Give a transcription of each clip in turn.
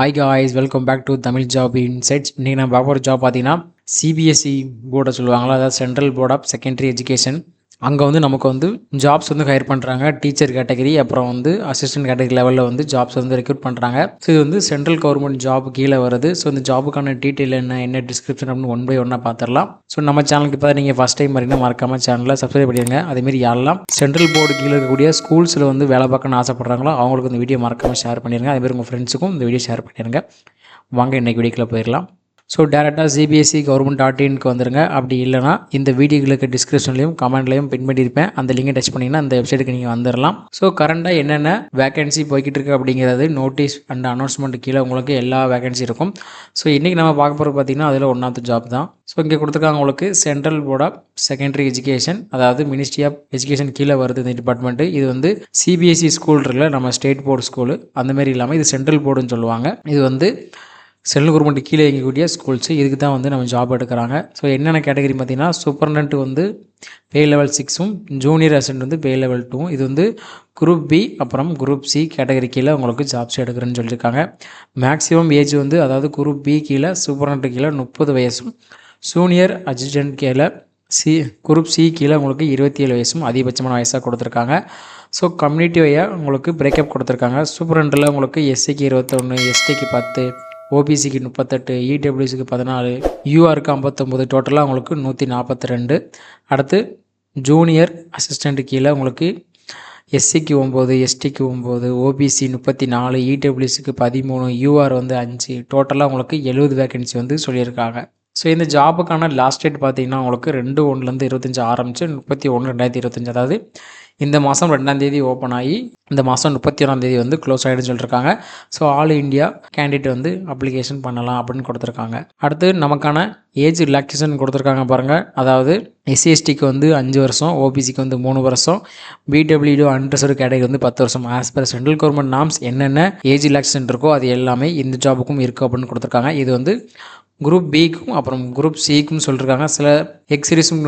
Hi guys, welcome back to Tamil job insights. இன்றைக்கி நம்ம பார்க்க போகிற ஜாப் பார்த்தீங்கன்னா சிபிஎஸ்சி போர்டை சொல்லுவாங்களா, அதாவது central board of secondary education. அங்கே நமக்கு ஜாப்ஸ் ஹையர் பண்ணுறாங்க. டீச்சர் கேட்டகரி, அப்புறம் அசிஸ்டன்ட் கேட்டகரி லெவலில் ஜாப்ஸ் ரெக்ரூட் பண்ணுறாங்க. ஸோ இது சென்ட்ரல் கவர்மெண்ட் ஜாப் கீழே வருது. ஸோ இந்த ஜாபுக்கான டீட்டெயில் என்ன டிஸ்கிரிப்ஷன் அப்படின்னு ஒன் பை ஒன்னாக பார்த்துடலாம். ஸோ நம்ம சேனலுக்கு இப்போ நீங்கள் ஃபஸ்ட் டைம் வரீங்கன்னா மறக்காம சேனலில் சப்ஸ்கிரைப் பண்ணிடுங்க. அதேமாரி யாரெல்லாம் சென்ட்ரல் போர்டு கீழே இருக்கக்கூடிய ஸ்கூல்ஸில் வேலை பார்க்கணும்னு ஆசைப்படுறாங்களோ அவங்களுக்கு இந்த வீடியோ மறக்காமல் ஷேர் பண்ணிடுங்க. அதேமாதிரி உங்கள் ஃப்ரெண்ட்ஸுக்கும் இந்த வீடியோ ஷேர் பண்ணிடுங்க. வாங்க இன்றைக்கி வீடியோக்குள்ளே போயிடலாம். ஸோ டேரெக்டாக சிபிஎஸ்சி கவர்மெண்ட்.inக்கு வந்துடுங்க. அப்படி இல்லைனா இந்த வீடியோகளுக்கு டிஸ்கிரிப்ஷன்லையும் கமெண்ட்லையும் பின் பண்ணியிருப்பேன். அந்த லிங்கை டச் பண்ணிங்கன்னா அந்த வெப்சைட்டுக்கு நீங்கள் வந்துடலாம். ஸோ கரண்டாக என்னென்ன வேகன்சி போய்கிட்டு இருக்குது அப்படிங்கிறது நோட்டீஸ் அண்ட் அனௌன்ஸ்மெண்ட் கீழே உங்களுக்கு எல்லா வேகன்சி இருக்கும். ஸோ இன்றைக்கி நம்ம பார்க்க போகிறது பார்த்திங்கன்னா அதில் ஒன்றாவது ஜாப் தான். ஸோ இங்கே கொடுத்துருக்காங்க உங்களுக்கு central board of secondary education, அதாவது மினிஸ்ட்ரி ஆஃப் எஜுகேஷன் கீழே வருது இந்த டிபார்ட்மெண்ட்டு. இது சிபிஎஸ்சி ஸ்கூல் இருக்குல்ல, நம்ம ஸ்டேட் போர்டு ஸ்கூலு அந்த இல்லாமல் இது சென்ட்ரல் போர்டுன்னு சொல்லுவாங்க. இது சென்ட்ரல் கவர்மெண்ட் கீழே இயங்கக்கூடிய ஸ்கூல்ஸு. இதுக்கு தான் நம்ம ஜாப் எடுக்கிறாங்க. ஸோ என்னென்ன கேட்டகரி பார்த்தீங்கன்னா, சூப்பர்டென்ட் பே லெவல் 6ம், ஜூனியர் அசிஸ்டன்ட் பே லெவல் 2ம். இது குரூப் பி அப்புறம் குரூப் சி கேட்டகரி கீழே உங்களுக்கு ஜாப்ஸ் எடுக்கிறேன்னு சொல்லியிருக்காங்க. மேக்ஸிமம் ஏஜ் அதாவது குரூப் பி கீழே சூப்பர்டென்ட் கீழே 30 வயசும், ஜூனியர் அசிஸ்டன்ட் கீழே குரூப் சி கீழே உங்களுக்கு 27 வயசும் அதிகபட்சமான வயசாக கொடுத்துருக்காங்க. ஸோ கம்யூனிட்டி வையாக உங்களுக்கு பிரேக்கப் கொடுத்துருக்காங்க. சூப்பர்டென்ட்டில் உங்களுக்கு எஸ்சிக்கு 21, எஸ்டிக்கு 10, ஓபிசிக்கு 38, இடபிள்யூசிக்கு 14, யூஆருக்கு 59, டோட்டலாக உங்களுக்கு 142. அடுத்து ஜூனியர் அசிஸ்டண்ட் கீழே உங்களுக்கு எஸ்சிக்கு 9, எஸ்டிக்கு 9, ஓபிசி 34, இடபிள்யூசிக்கு 13, யூஆர் 5, டோட்டலாக உங்களுக்கு 70 வேகன்சி சொல்லியிருக்காங்க. ஸோ இந்த ஜாபுக்கான லாஸ்ட் டேட் பார்த்தீங்கன்னா உங்களுக்கு 2/1/25 ஆரம்பித்து 31/2025, அதாவது இந்த மாதம் 2ஆம் தேதி ஓப்பன் ஆகி இந்த மாதம் 31ஆம் தேதி க்ளோஸ் ஆகிடுன்னு சொல்லியிருக்காங்க. So all India candidate application பண்ணலாம் அப்படின்னு கொடுத்துருக்காங்க. அடுத்து நமக்கான ஏஜ் ரிலாக்ஸேஷன் கொடுத்துருக்காங்க பாருங்கள். அதாவது எஸ்சிஎஸ்டிக்கு 5 வருஷம், ஓபிசிக்கு 3 வருஷம், பிடபிள்யூ அன்ரிசர்வ்டு கேட்டகரி 10 வருஷம். As per central government norms என்னென்ன ஏஜ் ரிலாக்ஸேஷன் இருக்கோ அது எல்லாமே இந்த ஜாபுக்கும் இருக்குது அப்படின்னு கொடுத்துருக்காங்க. இது குரூப் பிக்கும் அப்புறம் குரூப் சிக்கும் சொல்லியிருக்காங்க. சில எக்ஸிரிஸும்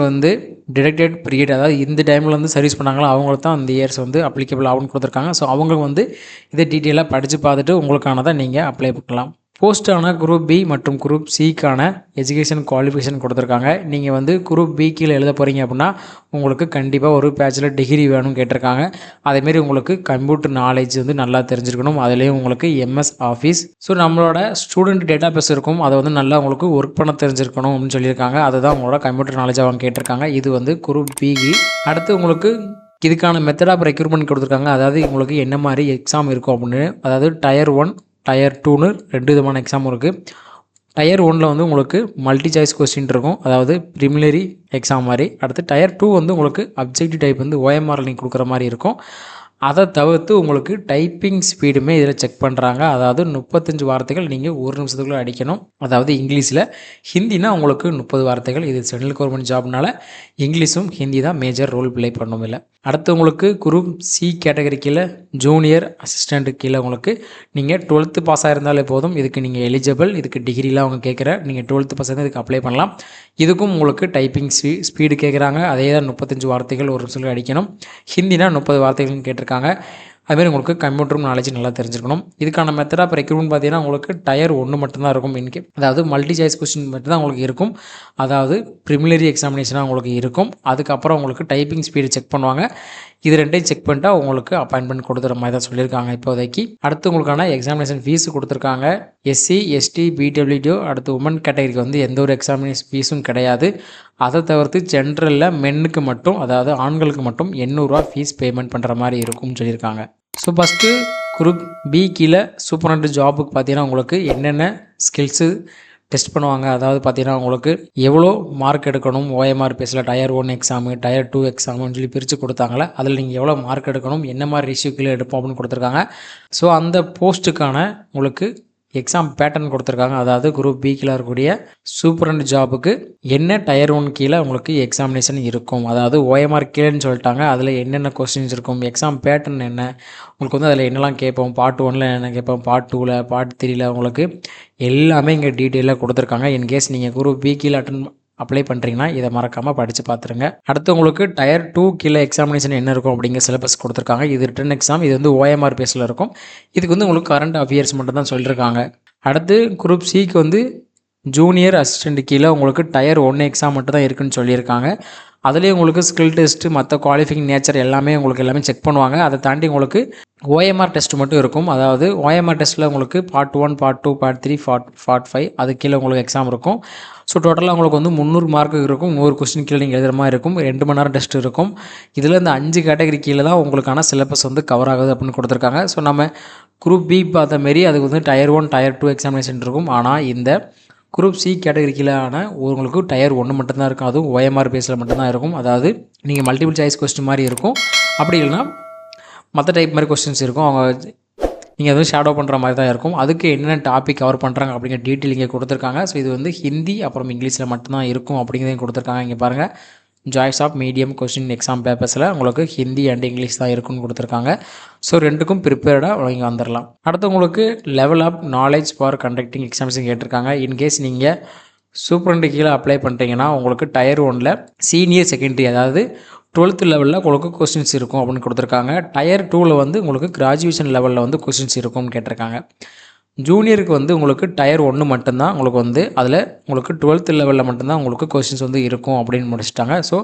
டிடெக்டட் பீரியட், அதாவது இந்த டைமில் சர்வீஸ் பண்ணாங்களோ அவங்களுக்கு தான் அந்த இயர்ஸ் அப்ளிகபிள் ஆகும்னு கொடுத்துருக்காங்க. ஸோ அவங்க இதை டீட்டெயிலாக படித்து பார்த்துட்டு உங்களுக்கானதை நீங்கள் அப்ளை பண்ணலாம். போஸ்டான குரூப் பி மற்றும் குரூப் சிக்கான எஜுகேஷன் குவாலிஃபிகேஷன் கொடுத்துருக்காங்க. நீங்கள் குரூப் பி கீழே எழுத போகிறீங்க அப்படின்னா உங்களுக்கு கண்டிப்பாக ஒரு பேச்சுலர் டிகிரி வேணும்னு கேட்டிருக்காங்க. அதேமாரி உங்களுக்கு கம்ப்யூட்டர் நாலேஜ் நல்லா தெரிஞ்சிருக்கணும். அதுலேயும் உங்களுக்கு எம்எஸ் ஆஃபீஸ். ஸோ நம்மளோட ஸ்டூடெண்ட் டேட்டா பேஸ் இருக்கும், அதை நல்லா உங்களுக்கு ஒர்க் பண்ண தெரிஞ்சிருக்கணும் அப்படின்னு சொல்லியிருக்காங்க. அதுதான் உங்களோட கம்ப்யூட்டர் நாலேஜ் அவங்க கேட்டிருக்காங்க. இது குரூப் பிக்கு. அடுத்து உங்களுக்கு இதுக்கான மெத்தட் ஆஃப் ரெக்ரூட்மெண்ட் கொடுத்துருக்காங்க. அதாவது உங்களுக்கு என்ன மாதிரி எக்ஸாம் இருக்கும் அப்படின்னு, அதாவது டயர் 1 டயர் 2ன்னு 2 விதமான எக்ஸாம் இருக்குது. டயர் 1ல் உங்களுக்கு மல்டி சாய்ஸ் கொஸ்டின் இருக்கும், அதாவது ப்ரிலிமினரி எக்ஸாம் மாதிரி. அடுத்து டயர் 2 உங்களுக்கு அப்ஜெக்டிவ் டைப் OMR நீங்கள் கொடுக்குற மாதிரி இருக்கும். அதை தவிர்த்து உங்களுக்கு டைப்பிங் ஸ்பீடுமே இதில் செக் பண்ணுறாங்க. அதாவது 35 வார்த்தைகள் நீங்கள் 1 நிமிஷத்துக்குள்ளே அடிக்கணும், அதாவது இங்கிலீஷில். ஹிந்தினா உங்களுக்கு 30 வார்த்தைகள். இது சென்ட்ரல் கவர்மெண்ட் ஜாப்னால இங்கிலீஷும் ஹிந்தி தான் மேஜர் ரோல் ப்ளே பண்ணவும் இல்லை. அடுத்து உங்களுக்கு குரூப் சி கேட்டகரி கீழே ஜூனியர் அசிஸ்டண்ட் கீழே நீங்கள் 12th பாஸ் ஆகிருந்தாலே போதும். இதுக்கு நீங்கள் எலிஜிபிள். இதுக்கு டிகிரிலாம் அவங்க கேட்குற, நீங்கள் 12th பாஸ் ஆகிருந்தால் இதுக்கு அப்ளை பண்ணலாம். இதுக்கும் உங்களுக்கு டைப்பிங் ஸ்பீடு கேட்குறாங்க. அதே தான் 35 வார்த்தைகள் 1 நிமிஷத்துக்கு அடிக்கணும். ஹிந்தினா 30 வார்த்தைகள்னு கேட்டிருக்காங்க. அதுமாதிரி உங்களுக்கு கம்ப்யூட்டர் நாலேஜ் நல்லா தெரிஞ்சிருக்கணும். இதுக்கான மெத்தட் ஆஃப் ரெக்ரூட்மெண்ட் பார்த்தீங்கன்னா உங்களுக்கு டயர் 1 மட்டும்தான் இருக்கும். அதாவது மல்டி சாய்ஸ் கொஸ்டின் மட்டும்தான் உங்களுக்கு இருக்கும். அதாவது ப்ரிலிமினரி எக்ஸாமினேஷனாக உங்களுக்கு இருக்கும். அதுக்கப்புறம் உங்களுக்கு டைப்பிங் ஸ்பீடு செக் பண்ணுவாங்க. இது ரெண்டையும் செக் பண்ணிட்டா உங்களுக்கு அப்பாயின்மெண்ட் கொடுத்துற மாதிரி தான் சொல்லியிருக்காங்க இப்போதைக்கு. அடுத்து உங்களுக்கான எக்ஸாமினேஷன் ஃபீஸ் கொடுத்துருக்காங்க. எஸ்சி, எஸ்டி, பிடபிள்யூ, அடுத்து உமன் கேட்டகரிக்கு எந்த ஒரு எக்ஸாமினேஷன் ஃபீஸும் கிடையாது. அதை தவிர்த்து ஜென்ரலில் மென்னுக்கு மட்டும், அதாவது ஆண்களுக்கு மட்டும் 800 ரூபா ஃபீஸ் பேமெண்ட் பண்ணுற மாதிரி இருக்கும்னு சொல்லியிருக்காங்க. ஸோ ஃபஸ்ட்டு குரூப் பி கீழே சூப்பர்டென்ட் ஜாபுக்கு பார்த்தீங்கன்னா உங்களுக்கு என்னென்ன ஸ்கில்ஸு டெஸ்ட் பண்ணுவாங்க. அதாவது பார்த்தீங்கன்னா உங்களுக்கு எவ்வளோ மார்க் எடுக்கணும், OMR பேஸில் டயர் 1 எக்ஸாமு, டயர் 2 எக்ஸாமுன்னு சொல்லி பிரித்து கொடுத்தாங்களே, அதில் நீங்கள் எவ்வளோ மார்க் எடுக்கணும், என்ன மாதிரி ரேஷியோ கீழே எடுப்போம் அப்படின்னு கொடுத்துருக்காங்க. ஸோ அந்த போஸ்ட்டுக்கான உங்களுக்கு எக்ஸாம் பேட்டர்ன் கொடுத்துருக்காங்க. அதாவது குரூப் பி கீழே இருக்கக்கூடிய சூப்பரண்ட் ஜாபுக்கு என்ன டயர் 1 கீழே உங்களுக்கு எக்ஸாமினேஷன் இருக்கும், அதாவது OMR கீழேன்னு சொல்லிட்டாங்க. அதில் என்னென்ன கொஸ்டின்ஸ் இருக்கும், எக்ஸாம் பேட்டர்ன் என்ன, உங்களுக்கு அதில் என்னெல்லாம் கேட்போம், பார்ட் 1ல் என்ன கேட்போம், பார்ட் 2ல், பார்ட் 3ல் உங்களுக்கு எல்லாமே இங்கே டீட்டெயிலாக கொடுத்துருக்காங்க. இன்கேஸ் நீங்கள் குரூப் பி கீழே அப்ளை பண்ணுறீங்கன்னா இதை மறக்காமல் படித்து பார்த்துருங்க. அடுத்து உங்களுக்கு டயர் 2 கீழே எக்ஸாமினேஷன் என்ன இருக்கும் அப்படிங்கிற சிலபஸ் கொடுத்துருக்காங்க. இது ரிட்டன் எக்ஸாம். இது வந்து OMR பேஸில் இருக்கும். இதுக்கு வந்து உங்களுக்கு கரண்ட் அஃபேர்ஸ் மட்டும் தான் சொல்லியிருக்காங்க. அடுத்து குரூப் சிக்கு வந்து ஜூனியர் அசிஸ்டண்ட் கீழே உங்களுக்கு டயர் 1 எக்ஸாம் மட்டும் தான் இருக்குன்னு சொல்லியிருக்காங்க. அதுலேயே உங்களுக்கு ஸ்கில் டெஸ்ட்டு மற்ற குவாலிஃபைங் நேச்சர் எல்லாமே செக் பண்ணுவாங்க. அதை தாண்டி உங்களுக்கு OMR டெஸ்ட் மட்டும் இருக்கும். அதாவது OMR டெஸ்ட்டில் உங்களுக்கு பார்ட் 1, பார்ட் 2, பார்ட் 3, பார்ட் 5 அது கீழே உங்களுக்கு எக்ஸாம் இருக்கும். ஸோ டோட்டலாக உங்களுக்கு வந்து 300 மார்க்கு இருக்கும். 100 கொஸ்டின் கீழே நீங்கள் எழுதுகிற மாதிரி இருக்கும். 2 மணி நேரம் டெஸ்ட் இருக்கும். இதில் இந்த 5 கேட்டகரி கீழே தான் உங்களுக்கான சிலபஸ் வந்து கவர் ஆகுது அப்படின்னு கொடுத்துருக்காங்க. ஸோ நம்ம குரூப் பி பார்த்த மாரி அதுக்கு வந்து டயர் 1, டயர் 2 எக்ஸாமினேஷன் இருக்கும். ஆனால் இந்த குரூப் சி கேட்டகரிக்கீழான உங்களுக்கு டயர் 1 மட்டும்தான் இருக்கும். அதுவும் OMR பேஸில் மட்டும்தான் இருக்கும். அதாவது நீங்கள் மல்டிபிள் சாய்ஸ் கொஸ்டின் மாதிரி இருக்கும். அப்படி இல்லைனா மற்ற டைப் மாதிரி கொஸ்டின்ஸ் இருக்கும். அவங்க நீங்கள் எதுவும் ஷேடோ பண்ணுற மாதிரி தான் இருக்கும். அதுக்கு என்னென்ன டாபிக் கவர் பண்ணுறாங்க அப்படிங்கிற டீட்டெயில் இங்கே கொடுத்துருக்காங்க. ஸோ இது வந்து ஹிந்தி அப்புறம் இங்கிலீஷில் மட்டும்தான் இருக்கும் அப்படிங்கிறதையும் கொடுத்துருக்காங்க. இங்கே பாருங்கள், choice of medium question exam பேப்பர்ஸில் உங்களுக்கு ஹிந்தி அண்ட் இங்கிலீஷ் தான் இருக்குன்னு கொடுத்துருக்காங்க. ஸோ ரெண்டுக்கும் ப்ரிப்பேர்டாக வழங்கி வந்துடலாம். அடுத்து உங்களுக்கு level of knowledge for conducting எக்ஸாம்ஸும் கேட்டிருக்காங்க. இன்கேஸ் நீங்கள் சூப்பரண்டு கீழே அப்ளை பண்ணுறீங்கன்னா உங்களுக்கு டயர் 1ல் சீனியர் செகண்டரி அதாவது 12th லெவலில் உங்களுக்கு கொஸ்டின்ஸ் இருக்கும் அப்படின்னு கொடுத்துருக்காங்க. டயர் 2ல் வந்து உங்களுக்கு கிராஜுவேஷன் லெவலில் வந்து கொஸ்டின்ஸ் இருக்கும்னு கேட்டிருக்காங்க. ஜூனியருக்கு வந்து உங்களுக்கு டயர் 1 மட்டும்தான் உங்களுக்கு வந்து அதில் உங்களுக்கு 12th லெவலில் மட்டும்தான் உங்களுக்கு கொஸ்டின்ஸ் வந்து இருக்கும் அப்படின்னு முடிச்சிட்டாங்க. ஸோ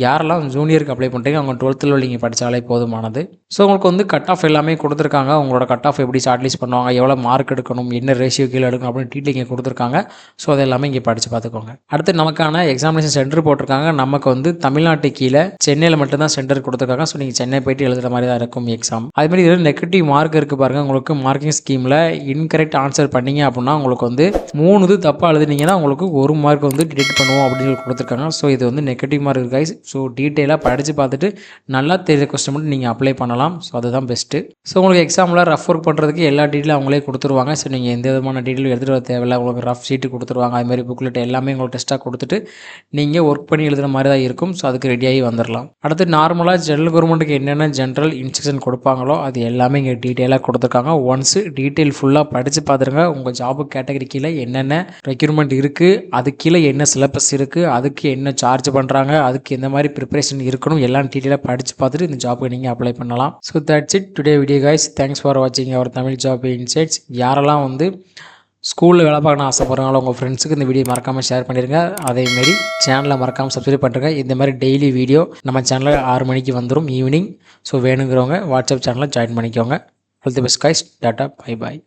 யாரெல்லாம் ஜூனியருக்கு அப்ளை பண்ணுறீங்க அவங்க 12th லெவல் நீங்கள் படித்தாலே போதுமானது. ஸோ உங்களுக்கு வந்து கட் ஆஃப் எல்லாமே கொடுத்துருக்காங்க. உங்களோட கட் ஆஃப் எப்படி ஷார்ட் லிஸ்ட் பண்ணுவாங்க, எவ்வளோ மார்க் எடுக்கணும், என்ன ரேஷியோ கீழே எடுக்கணும் அப்படின்னு டீட்டெயில் இங்கே கொடுத்துருக்காங்க. ஸோ அது எல்லாமே இங்கே படித்து பார்த்துக்கோங்க. அடுத்து நமக்கான எக்ஸாமினேஷன் சென்டர் போட்டிருக்காங்க. நமக்கு வந்து தமிழ்நாட்டு கீழே சென்னையில் மட்டும்தான் சென்டர் கொடுத்துருக்காங்க. ஸோ நீங்கள் சென்னை போய்ட்டு எழுதுகிற மாதிரி தான் இருக்கும் எக்ஸாம். அதுமாதிரி இதில் நெகட்டிவ் மார்க் இருக்குது பாருங்கள். உங்களுக்கு மார்க்கிங் ஸ்கீமில் கரெக்ட் ஆன்சர் பண்ணீங்க அப்படின்னா உங்களுக்கு வந்து 3 இது தப்பாக எழுதுனீங்கன்னா உங்களுக்கு 1 மார்க் வந்து டிடெக்ட் பண்ணுவோம் அப்படின்னு கொடுத்துருக்காங்க. ஸோ இது வந்து நெகட்டிவ் மார்க் கைஸ். ஸோ டீட்டெயிலாக படித்து பார்த்துட்டு நல்லா தெரிஞ்ச கொஸ்டின் மட்டும் நீங்கள் அப்ளை பண்ணலாம். ஸோ அதுதான் பெஸ்ட்டு. ஸோ உங்களுக்கு எக்ஸாமில் ரஃப் ஒர்க் பண்ணுறதுக்கு எல்லா டீட்டெயிலும் அவங்களே கொடுத்துருவாங்க. ஸோ நீங்கள் எந்த விதமான டீட்டெயிலும் எடுத்துகிட்டு வர தேவையில்லை. உங்களுக்கு ரஃப் ஷீட்டு கொடுத்துருவாங்க. அதுமாதிரி புக்லெட் எல்லாமே உங்களுக்கு டெஸ்ட்டாக கொடுத்துட்டு நீங்கள் ஒர்க் பண்ணி எழுதுகிற மாதிரி தான் இருக்கும். ஸோ அதுக்கு ரெடியாகி வந்துடலாம். அடுத்து நார்மலாக ஜெனரல் கவர்மெண்ட்டுக்கு என்னென்ன ஜென்ரல் இன்ஸ்ட்ரக்ஷன் கொடுப்பாங்களோ அது எல்லாமே இங்கே டீட்டெயிலாக கொடுத்துருக்காங்க. ஒன்ஸ் டீட்டெயில் ஃபுல்லாக படித்து பார்த்துருங்க. உங்கள் ஜாபு கேட்டகரி கீழே என்னென்ன ரெக்யூர்மெண்ட் இருக்குது, அது கீழே என்ன சிலபஸ் இருக்குது, அதுக்கு என்ன சார்ஜ் பண்ணுறாங்க, அதுக்கு எந்த மாதிரி ப்ரிப்பரேஷன் இருக்கணும் எல்லாம் டீட்டெயிலாக படித்து பார்த்துட்டு இந்த ஜாபுக்கு நீங்கள் அப்ளை பண்ணலாம். So that's it today video guys. Thanks for வாட்சிங் அவர் தமிழ் ஜாப் இன்சைட்ஸ். யாரெல்லாம் வந்து ஸ்கூலில் வேலை பார்க்கணும் ஆசைப்படுறாங்களோ உங்கள் ஃப்ரெண்ட்ஸுக்கு இந்த வீடியோ மறக்காமல் ஷேர் பண்ணிடுங்க. அதேமாரி சேனலை மறக்காமல் சப்ஸ்கிரைப் பண்ணுறேங்க. இந்த மாதிரி டெய்லி வீடியோ நம்ம சேனலில் 6 மணிக்கு வந்துடும் ஈவினிங். ஸோ வேணுங்கிறவங்க வாட்ஸ்அப் சேனலில் ஜாயின் பண்ணிக்கோங்க. All the best guys. Tata, bye bye.